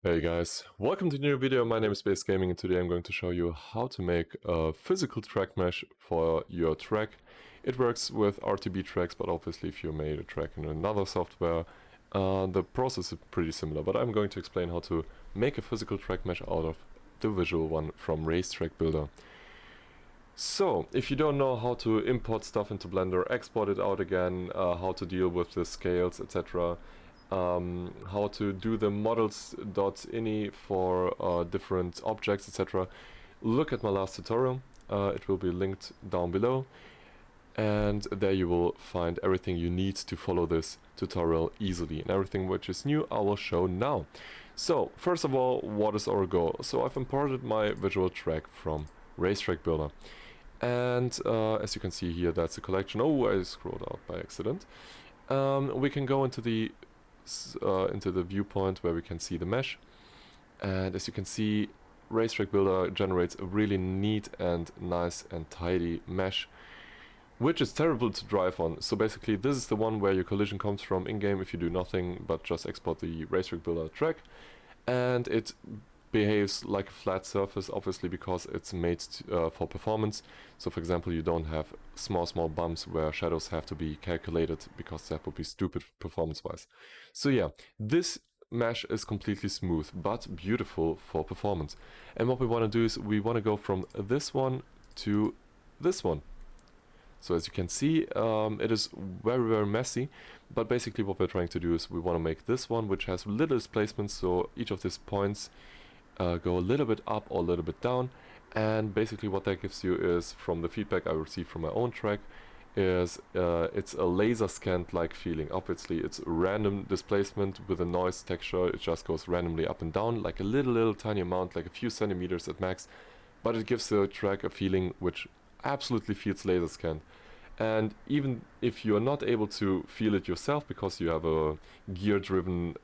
Hey guys, welcome to a new video. My name is Space Gaming and today I'm going to show you how to make a physical track mesh for your track. It works with RTB tracks, but obviously if you made a track in another software, the process is pretty similar. But I'm going to explain how to make a physical track mesh out of the visual one from Racetrack Builder. So, if you don't know how to import stuff into Blender, export it out again, how to deal with the scales, etc., how to do the models.ini for different objects, etc., look at my last tutorial. It will be linked down below, and there you will find everything you need to follow this tutorial easily, and everything which is new I will show now. So, first of all, what is our goal? So I've imported my visual track from Racetrack Builder. And as you can see here, that's a collection. Oh, I scrolled out by accident. We can go into the viewpoint where we can see the mesh. And as you can see, Racetrack Builder generates a really neat and nice and tidy mesh, which is terrible to drive on. So basically, this is the one where your collision comes from in-game if you do nothing but just export the Racetrack Builder track. And it behaves like a flat surface, obviously, because it's made for performance. So for example, you don't have small bumps where shadows have to be calculated, because that would be stupid performance wise. So yeah, this mesh is completely smooth but beautiful for performance. And what we want to do is we want to go from this one to this one. So as you can see, it is very messy, but basically what we're trying to do is we want to make this one which has little displacements, so each of these points go a little bit up or a little bit down. And basically what that gives you is, from the feedback I received from my own track, is it's a laser scanned like feeling. Obviously it's random displacement with a noise texture. It just goes randomly up and down, like a little tiny amount, like a few centimeters at max, but it gives the track a feeling which absolutely feels laser scanned. And even if you are not able to feel it yourself because you have a gear driven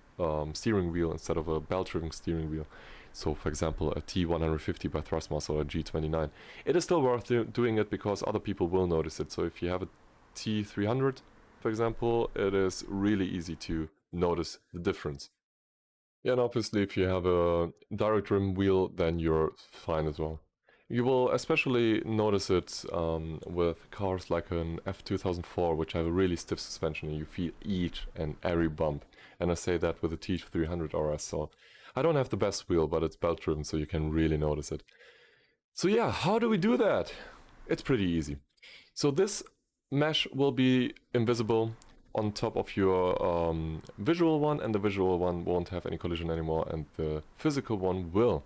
steering wheel instead of a belt driven steering wheel, so for example a T150 by Thrustmaster or a G29, it is still worth doing it because other people will notice it. So if you have a T300, for example, it is really easy to notice the difference. Yeah, and obviously if you have a direct driven wheel, then you're fine as well. You will especially notice it with cars like an F2004, which have a really stiff suspension, and you feel each and every bump. And I say that with a T300 RS, so I don't have the best wheel, but it's belt driven, so you can really notice it. So yeah, how do we do that? It's pretty easy. So this mesh will be invisible on top of your visual one, and the visual one won't have any collision anymore, and the physical one will.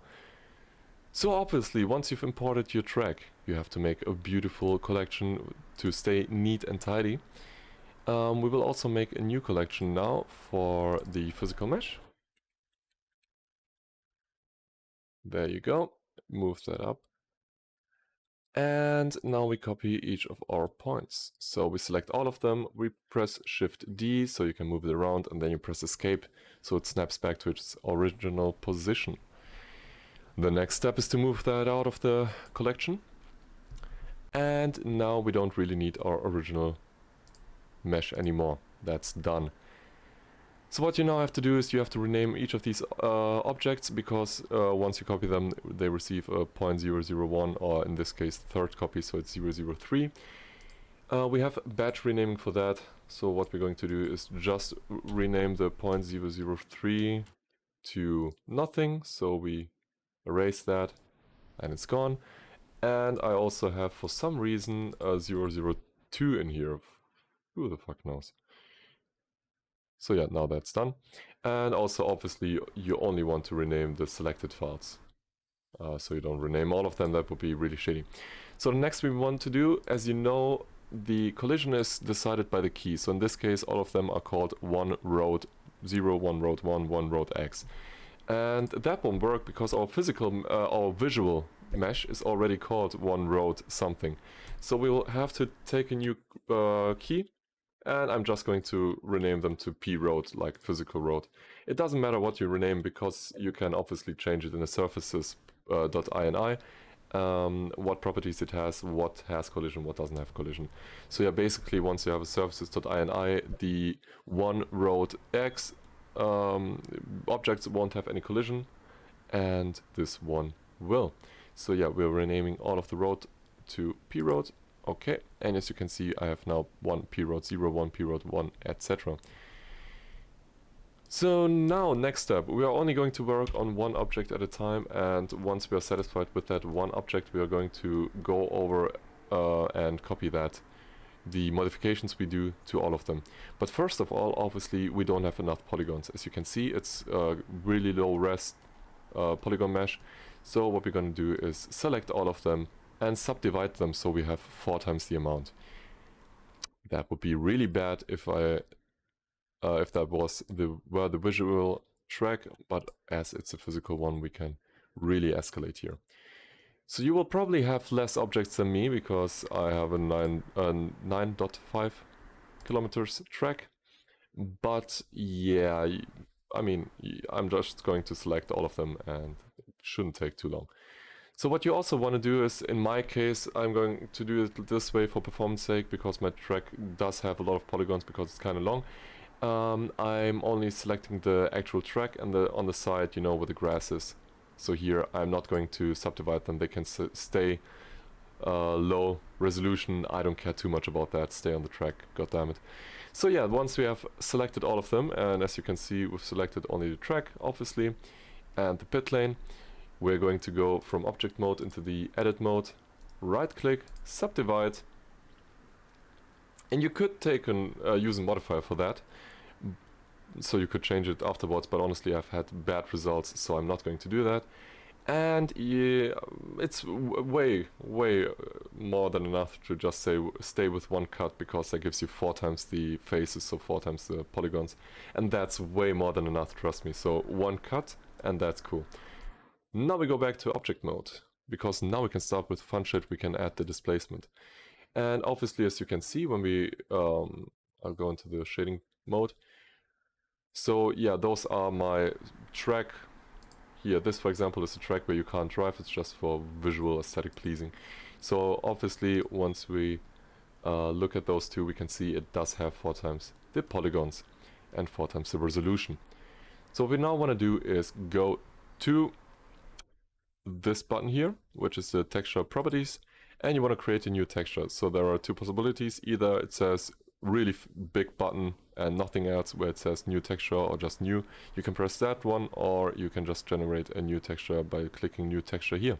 So obviously, once you've imported your track, you have to make a beautiful collection to stay neat and tidy. We will also make a new collection now for the physical mesh. There you go, move that up. And now we copy each of our points. So we select all of them, we press Shift D so you can move it around, and then you press Escape so it snaps back to its original position. The next step is to move that out of the collection. And now we don't really need our original mesh anymore. That's done. So what you now have to do is you have to rename each of these objects, because once you copy them, they receive a 0.001, or in this case third copy, so it's 003. We have batch renaming for that, so what we're going to do is just rename the 0.003 to nothing, so we erase that and it's gone. And I also have, for some reason, a 002 in here. Who the fuck knows? So yeah, now that's done. And also obviously you only want to rename the selected files. So you don't rename all of them, that would be really shitty. So the next we want to do, as you know, the collision is decided by the key. So in this case all of them are called one road 0, one road 1, one road X. And that won't work because our visual mesh is already called one road something. So we will have to take a new key, and I'm just going to rename them to P road, like physical road. It doesn't matter what you rename, because you can obviously change it in the surfaces.ini, what properties it has, what has collision, what doesn't have collision. So yeah, basically once you have a surfaces.ini, the one road X objects won't have any collision, and this one will. So yeah, we're renaming all of the road to P road. Okay, and as you can see, I have now one P road 0, one P road 1, etc. So now, next step, we are only going to work on one object at a time, and once we are satisfied with that one object, we are going to go over and copy the modifications we do to all of them. But first of all, obviously, we don't have enough polygons. As you can see, it's a really low res polygon mesh. So what we're going to do is select all of them and subdivide them so we have 4 times the amount. That would be really bad if that was the visual track, but as it's a physical one, we can really escalate here. So you will probably have less objects than me because I have a 9.5 kilometers track. But yeah, I mean, I'm just going to select all of them and it shouldn't take too long. So what you also want to do is, in my case, I'm going to do it this way for performance sake because my track does have a lot of polygons because it's kind of long. I'm only selecting the actual track and on the side, you know, where the grass is. So here I'm not going to subdivide them, they can stay low resolution. I don't care too much about that, stay on the track, god damn it. So yeah, once we have selected all of them, and as you can see, we've selected only the track, obviously, and the pit lane, we're going to go from object mode into the edit mode, right click, subdivide, and you could take use a modifier for that. So you could change it afterwards, but honestly I've had bad results, so I'm not going to do that. And yeah, it's way more than enough to just say stay with one cut, because that gives you 4 times the faces, so 4 times the polygons, and that's way more than enough, trust me. So one cut, and that's cool. Now we go back to object mode, because now we can start with fun shit. We can add the displacement, and obviously, as you can see, when we I'll go into the shading mode. So yeah, those are my track. Here, this for example is a track where you can't drive, it's just for visual aesthetic pleasing. So obviously once we look at those two, we can see it does have 4 times the polygons and 4 times the resolution. So what we now want to do is go to this button here, which is the texture properties, and you want to create a new texture. So there are 2 possibilities: either it says really big button and nothing else, where it says new texture or just new. You can press that one, or you can just generate a new texture by clicking new texture here.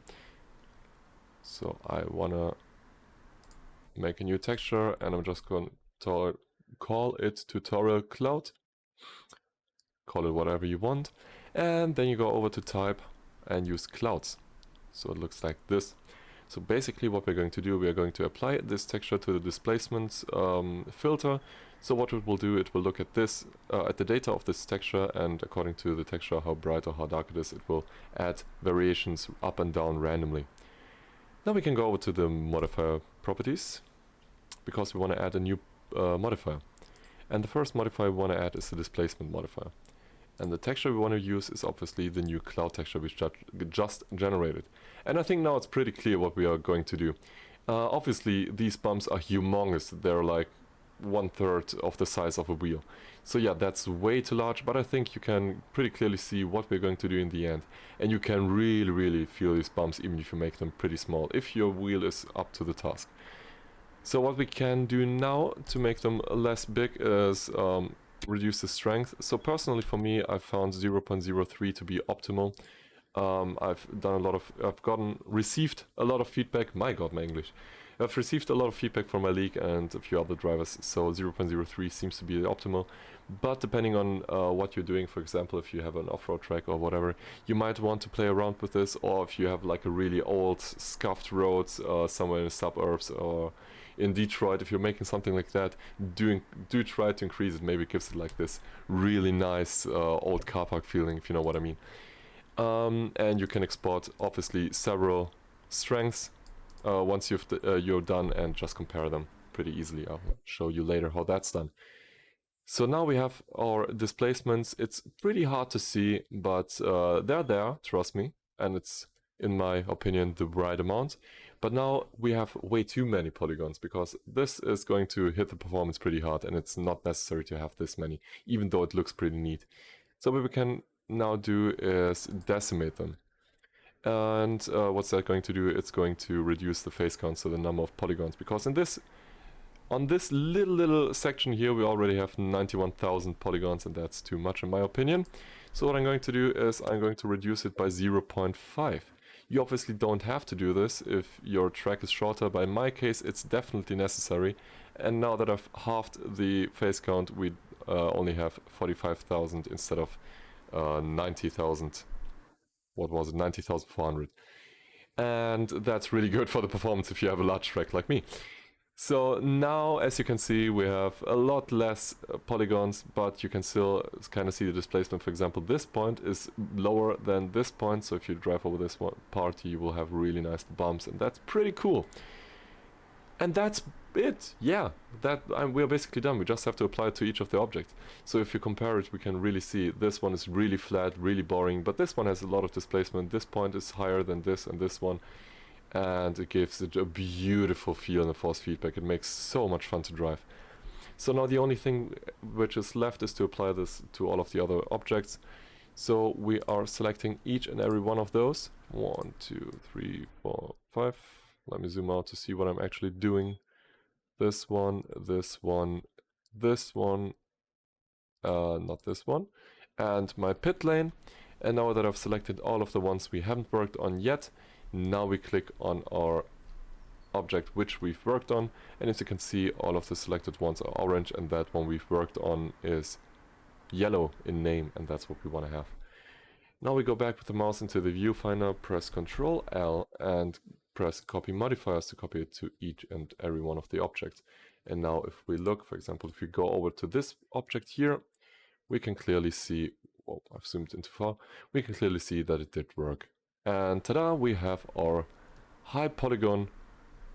So I wanna make a new texture, and I'm just going to call it tutorial cloud. Call it whatever you want, and then you go over to type and use clouds. So it looks like this. So basically what we're going to do, we are going to apply this texture to the displacement filter. So what it will do, it will look at this, at the data of this texture, and according to the texture, how bright or how dark it is, it will add variations up and down randomly. Now we can go over to the modifier properties, because we want to add a new modifier. And the first modifier we want to add is the displacement modifier. And the texture we want to use is obviously the new cloud texture we just generated. And I think now it's pretty clear what we are going to do. Obviously these bumps are humongous, they're like 1/3 of the size of a wheel. So yeah, that's way too large, but I think you can pretty clearly see what we're going to do in the end. And you can really feel these bumps even if you make them pretty small, if your wheel is up to the task. So what we can do now to make them less big is reduce the strength. So personally for me, I found 0.03 to be optimal. I've received a lot of feedback. My god, my English. I've received a lot of feedback from my league and a few other drivers, so 0.03 seems to be the optimal. But depending on what you're doing, for example, if you have an off-road track or whatever, you might want to play around with this, or if you have like a really old scuffed road somewhere in the suburbs or in Detroit, if you're making something like that, do try to increase it. Maybe it gives it like this really nice old car park feeling, if you know what I mean. And you can export obviously several strengths once you're done, and just compare them pretty easily. I'll show you later how that's done. So now we have our displacements. It's pretty hard to see, but they're there, trust me, and it's, in my opinion, the right amount. But now we have way too many polygons, because this is going to hit the performance pretty hard, and it's not necessary to have this many, even though it looks pretty neat. So what we can now do is decimate them. And what's that going to do? It's going to reduce the face count, so the number of polygons, because on this little section here we already have 91,000 polygons, and that's too much in my opinion. So what I'm going to do is I'm going to reduce it by 0.5. You obviously don't have to do this if your track is shorter, but in my case it's definitely necessary. And now that I've halved the face count, we only have 45,000 instead of 90,000. What was it? 90,400. And that's really good for the performance if you have a large track like me. So now, as you can see, we have a lot less polygons, but you can still kind of see the displacement. For example, this point is lower than this point, so if you drive over this one part, you will have really nice bumps, and that's pretty cool. And that's it. Yeah, we're basically done. We just have to apply it to each of the objects. So if you compare it, we can really see this one is really flat, really boring, but this one has a lot of displacement. This point is higher than this and this one. And it gives it a beautiful feel in the force feedback. It makes so much fun to drive. So now the only thing which is left is to apply this to all of the other objects. So we are selecting each and every one of those. 1, 2, 3, 4, 5. Let me zoom out to see what I'm actually doing. This one, this one, this one, not this one, and my pit lane. And now that I've selected all of the ones we haven't worked on yet, now we click on our object which we've worked on, and as you can see, all of the selected ones are orange, and that one we've worked on is yellow in name, and that's what we want to have. Now we go back with the mouse into the viewfinder, press Ctrl L and press copy modifiers to copy it to each and every one of the objects. And now if we look, for example, if we go over to this object here, we can clearly see, oh, I've zoomed in too far, we can clearly see that it did work. And ta-da, we have our high polygon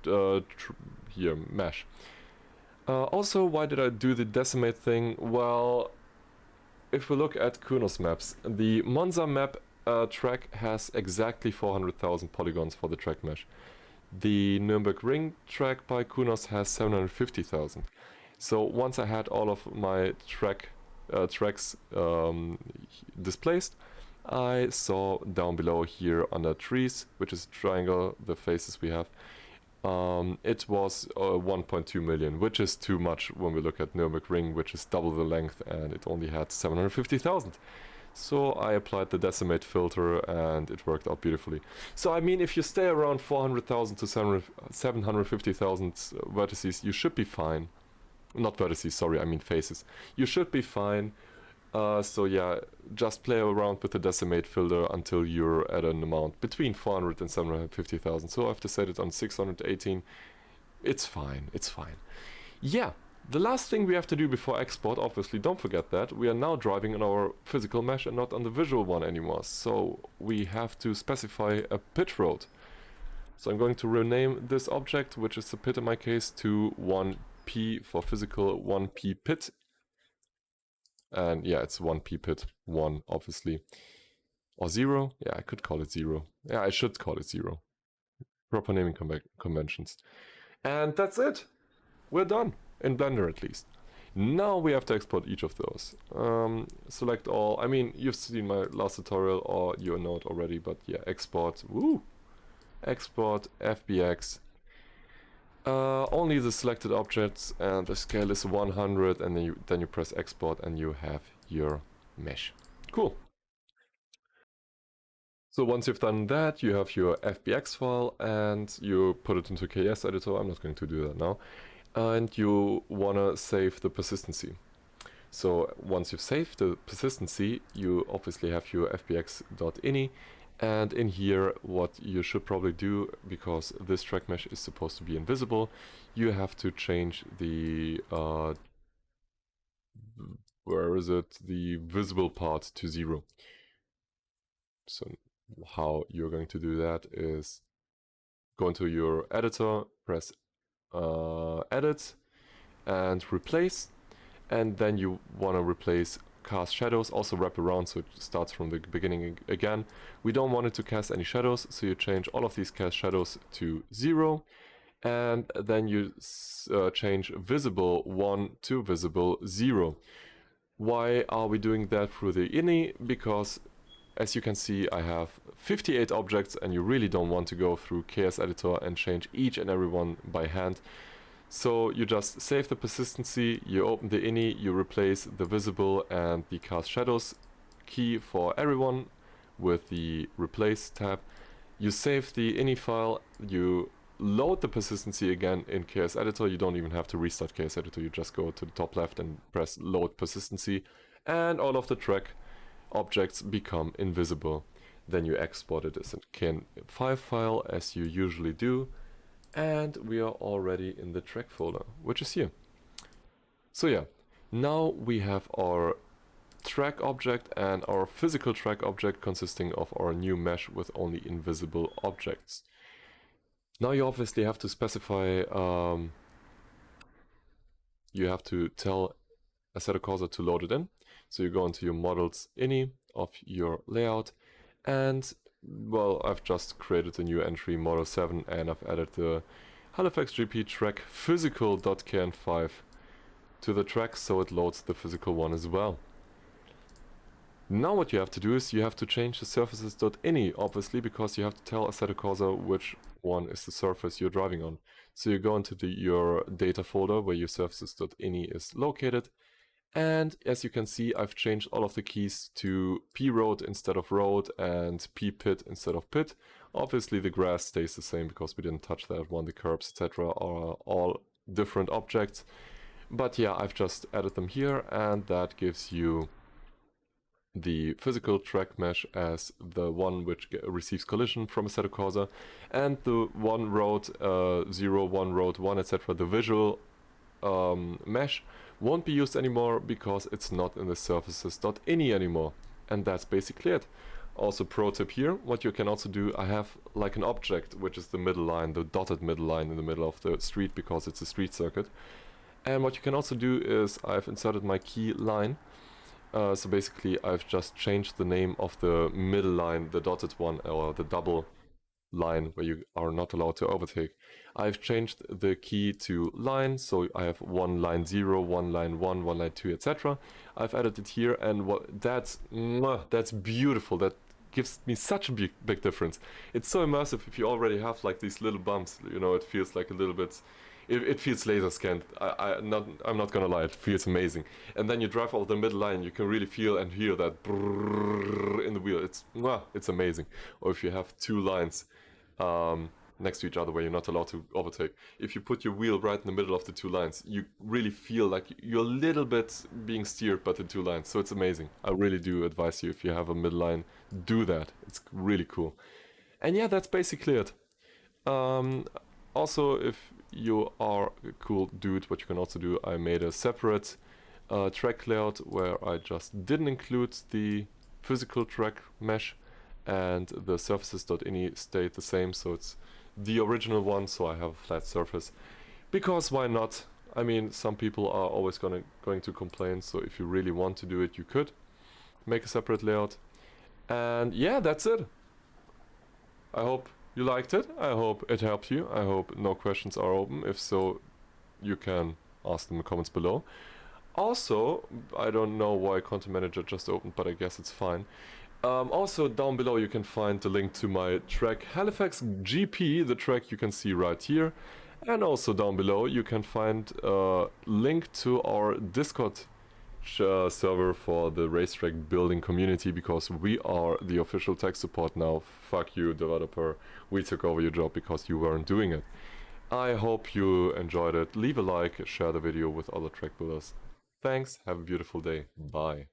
here mesh. Also, why did I do the decimate thing? Well, if we look at Kunos maps, the Monza map track has exactly 400,000 polygons for the track mesh. The Nürburgring Ring track by Kunos has 750,000. So once I had all of my tracks displaced, I saw down below here under trees, which is triangle, the faces we have, it was 1.2 million, which is too much when we look at Nürburgring Ring, which is double the length, and it only had 750,000. So I applied the Decimate Filter and it worked out beautifully. So I mean, if you stay around 400,000 to 750,000 vertices, you should be fine. Not vertices, sorry, I mean faces. You should be fine. So yeah, just play around with the Decimate Filter until you're at an amount between 400 and 750,000. So I've decided on 618. It's fine, it's fine. Yeah, the last thing we have to do before export, obviously don't forget that, we are now driving on our physical mesh and not on the visual one anymore. So we have to specify a pit road. So I'm going to rename this object, which is the pit in my case, to 1p for physical, 1p pit. And yeah, it's 1p pit, 1 obviously. Or 0? Yeah, I could call it 0. Yeah, I should call it 0. Proper naming conventions. And that's it. We're done. In Blender at least. Now we have to export each of those. Select all. I mean, you've seen my last tutorial or you know it already, but yeah, export. Woo! Export FBX. Only the selected objects, and the scale is 100, and then you press export and you have your mesh. Cool. So once you've done that, you have your FBX file and you put it into KS editor. I'm not going to do that now. And you want to save the persistency. So once you've saved the persistency, you obviously have your fbx.ini, and in here what you should probably do, because this track mesh is supposed to be invisible, you have to change the the visible part to 0. So how you're going to do that is go into your editor, press edit and replace, and then you want to replace cast shadows, also wrap around so it starts from the beginning again. We don't want it to cast any shadows, so you change all of these cast shadows to 0, and then you change visible 1 to visible 0. Why are we doing that through the ini? Because as you can see, I have 58 objects and you really don't want to go through Chaos Editor and change each and every one by hand. So you just save the persistency, you open the ini, you replace the visible and the cast shadows key for everyone with the replace tab. You save the ini file, you load the persistency again in Chaos Editor. You don't even have to restart Chaos Editor, you just go to the top left and press load persistency, and all of the track objects become invisible. Then you export it as a CAN5 file as you usually do, and we are already in the track folder, which is here. So yeah, now we have our track object and our physical track object consisting of our new mesh with only invisible objects. Now you obviously have to specify, you have to tell Assetto Corsa to load it in. So you go into your models ini of your layout, and well, I've just created a new entry, model 7, and I've added the Halifax GP track physical.can5 to the track, so it loads the physical one as well. Now what you have to do is you have to change the surfaces.ini, obviously, because you have to tell Assetto Corsa which one is the surface you're driving on. So you go into your data folder where your surfaces.ini is located, and as you can see, I've changed all of the keys to p-road instead of road and p-pit instead of pit. Obviously the grass stays the same because we didn't touch that one. The curbs, etc. are all different objects. But yeah, I've just added them here, and that gives you the physical track mesh as the one which receives collision from Assetto Corsa, and the one road 0, 1 road 1, etc. the visual mesh won't be used anymore because it's not in the surfaces.ini anymore. And that's basically it. Also, pro tip here, what you can also do, I have like an object which is the middle line, the dotted middle line in the middle of the street because it's a street circuit. And what you can also do is I've inserted my key line. So basically I've just changed the name of the middle line, the dotted one, or the double line where you are not allowed to overtake. I've changed the key to line, so I have one line 0, one line 1, one line 2, etc. I've added it here, and that's beautiful. That gives me such a big difference. It's so immersive if you already have like these little bumps, you know, it feels like a little bit, it feels laser scanned. I'm not gonna lie, it feels amazing. And then you drive over the middle line, you can really feel and hear that brrrr in the wheel. It's amazing. Or if you have two lines next to each other where you're not allowed to overtake, if you put your wheel right in the middle of the two lines, you really feel like you're a little bit being steered by the two lines. So it's amazing. I really do advise you, if you have a middle line, do that. It's really cool. And yeah, that's basically it. Also, if you are a cool dude, what you can also do, I made a separate track layout where I just didn't include the physical track mesh, and the surfaces.ini stayed the same, so it's the original one, so I have a flat surface. Because why not? I mean, some people are always going to complain, so if you really want to do it, you could make a separate layout. And yeah, that's it. I hope you liked it. I hope it helped you. I hope no questions are open. If so, you can ask them in the comments below. Also, I don't know why Content Manager just opened, but I guess it's fine. Also, down below you can find the link to my track Halifax GP, the track you can see right here. And also down below you can find a link to our Discord server for the racetrack building community, because we are the official tech support now. Fuck you, developer. We took over your job because you weren't doing it. I hope you enjoyed it. Leave a like, share the video with other track builders. Thanks, have a beautiful day. Bye.